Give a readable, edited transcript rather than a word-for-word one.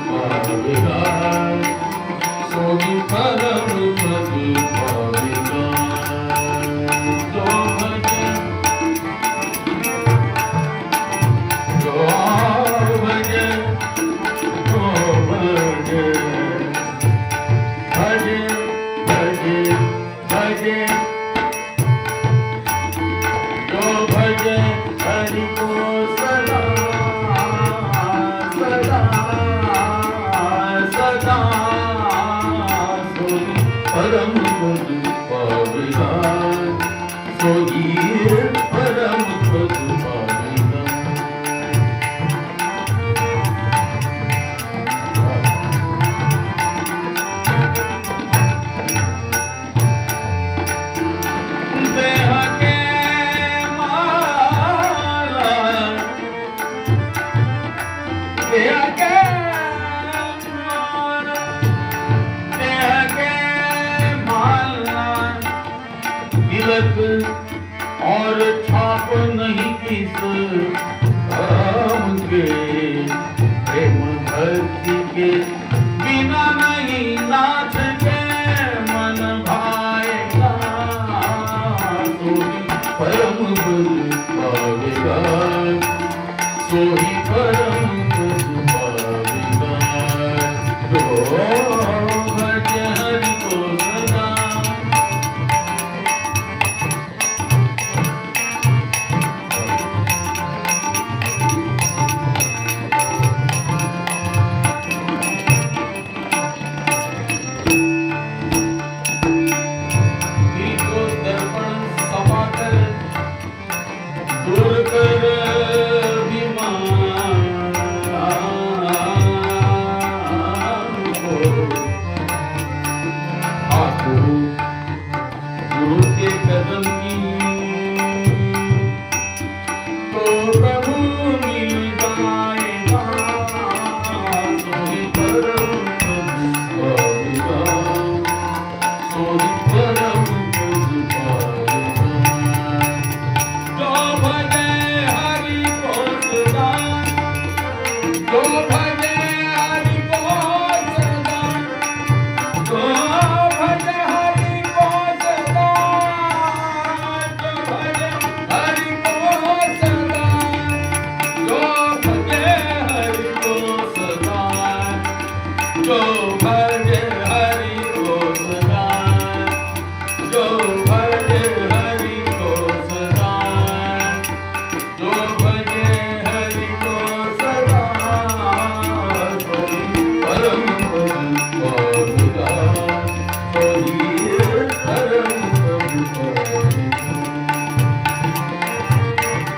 पावेगा, सोई परम पद पावेगा। जो भजे, जो भजे, जो भजे, भजे भजे भजे, जो भजे हरि को सदा सदा सदा, सोई परम पद पावेगा, सोई परम पद पावेगा। देह के माला, देह के माला, देह के माला, तिलक और छाप नहीं किस काम के, प्रेम भक्ति के बिना नहीं नाच के मन भाएगा, सोई परम पद पावेगा, सोई परम